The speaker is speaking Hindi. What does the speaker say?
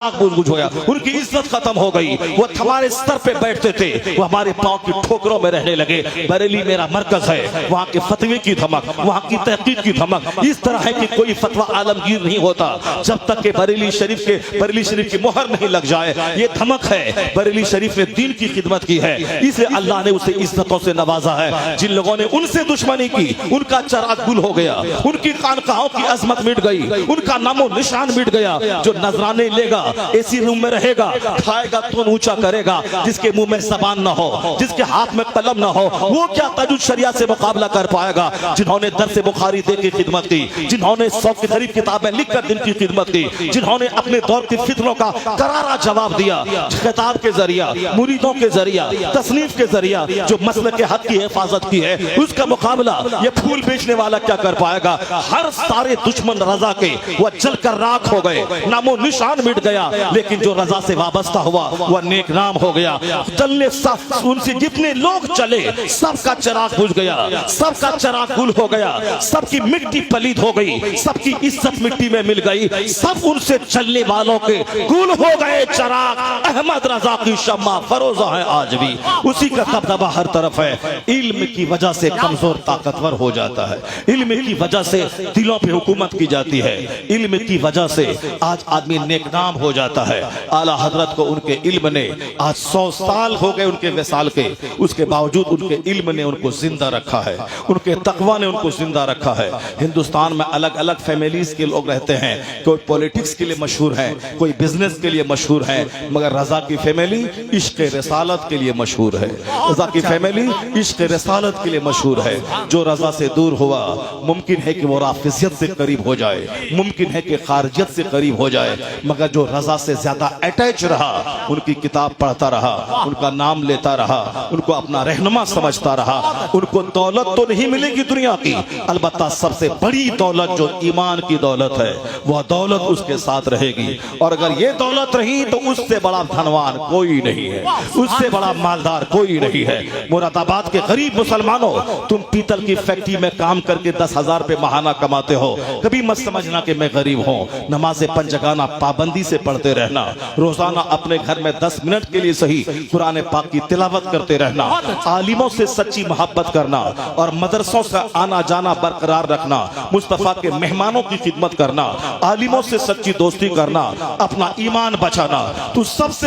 कुछ होया, उनकी इज्जत खत्म हो गई। वो हमारे सर पे बैठते थे, वो हमारे पांव की ठोकरों में रहने लगे। बरेली मेरा मरकज है, वहाँ के फतवे की धमक, वहाँ की तहकीक की धमक इस तरह है कि कोई फतवा आलमगीर नहीं होता जब तक कि बरेली शरीफ की मोहर नहीं लग जाए। ये धमक है। बरेली शरीफ ने दीन की खिदमत की है, इसलिए अल्लाह ने उसे इज्जतों से नवाजा है। जिन लोगों ने उनसे दुश्मनी की, उनका चराग गुल हो गया, उनकी खानकाहों की अजमत मिट गई, उनका नामो निशान मिट गया। जो नजराने लेगा, एसी रूम में रहेगा, खाएगा तो ऊंचा करेगा, जिसके मुंह में जबान ना हो, जिसके हाथ में कलम ना हो, वो क्या तजुद शरिया से मुकाबला कर पाएगा। जिन्होंने दर से बुखारी दे की खिदमत की, जिन्होंने 100 की करीब किताबें लिखकर दिन की खिदमत की, जिन्होंने अपने दौर की फितनों का करारा जवाब दिया, खिताब के जरिया, मुरीदों के जरिया, तसनीफ के जरिया जो मसले के हक की हिफाजत की है, उसका मुकाबला ये फूल बेचने वाला क्या कर पाएगा। हर सारे दुश्मन रजा के वह जलकर राख हो गए, नामो निशान मिट गया। लेकिन जो रजा से वाबस्ता हुआ वह नेक नाम हो गया। चलने उनसे जितने लोग चले सबका चराग बुझ गया, सबका चराग गुल हो गया, सबकी मिट्टी पलीद हो गई, सबकी इज्जत मिट्टी में मिल गई, सब उनसे चलने वालों के गुल हो गए चराग। अहमद रजा की शम्मा फरोजा है आज भी, उसी का दबदबा हर तरफ है। इल्म की वजह से कमजोर ताकतवर हो जाता है, इल्म की वजह से दिलों पे हुकूमत की जाती है, इल्म की वजह से आज आदमी नेकनाम हो जाता है। आला हजरत को उनके इल्म ने आज 100 साल हो गए उनके विसाल के, उसके बावजूद उनके इल्म ने उनको जिंदा रखा है, उनके तकवा ने उनको जिंदा रखा है। हिंदुस्तान में अलग अलग फैमिलीज के लोग रहते हैं, कोई पॉलिटिक्स के लिए मशहूर है, कोई बिजनेस के लिए मशहूर है, मगर रजा की फैमिली इश्क रिसालत के लिए मशहूर है। रजा की फैमिली इश्क रिसालत के लिए मशहूर है। जो रजा से दूर हुआ मुमकिन है कि वो राफिजियत से करीब हो जाए, मुमकिन है कि खारजियत से करीब हो जाए, मगर जो रजा से ज्यादा अटैच रहा, उनकी किताब पढ़ता रहा, उनका नाम लेता रहा, उनको अपना रहनुमा समझता रहा, उनको दौलत तो नहीं मिलेगी दुनिया की, अलबत्ता सबसे बड़ी दौलत जो ईमान की दौलत है वह दौलत उसके साथ रहेगी। और अगर ये दौलत रही तो उससे बड़ा धनवान कोई नहीं है, उससे बड़ा मालदार कोई नहीं है। मुरादाबाद के गरीब मुसलमानों, तुम पीतल की फैक्ट्री में काम करके 10,000 रुपए महाना कमाते हो, कभी मत समझना कि मैं गरीब हूँ। नमाज़े पंजगाना पाबंदी से पढ़ते रहना, रोजाना अपने घर में 10 मिनट के लिए सही कुरान पाक की तिलावत करते रहना, आलिमों से सच्ची मोहब्बत करना और मदरसों से आना जाना बरकरार रखना, मुस्तफा के मेहमानों की खिदमत करना, आलिमों से सच्ची दोस्ती करना, अपना ईमान बचाना। तू सबसे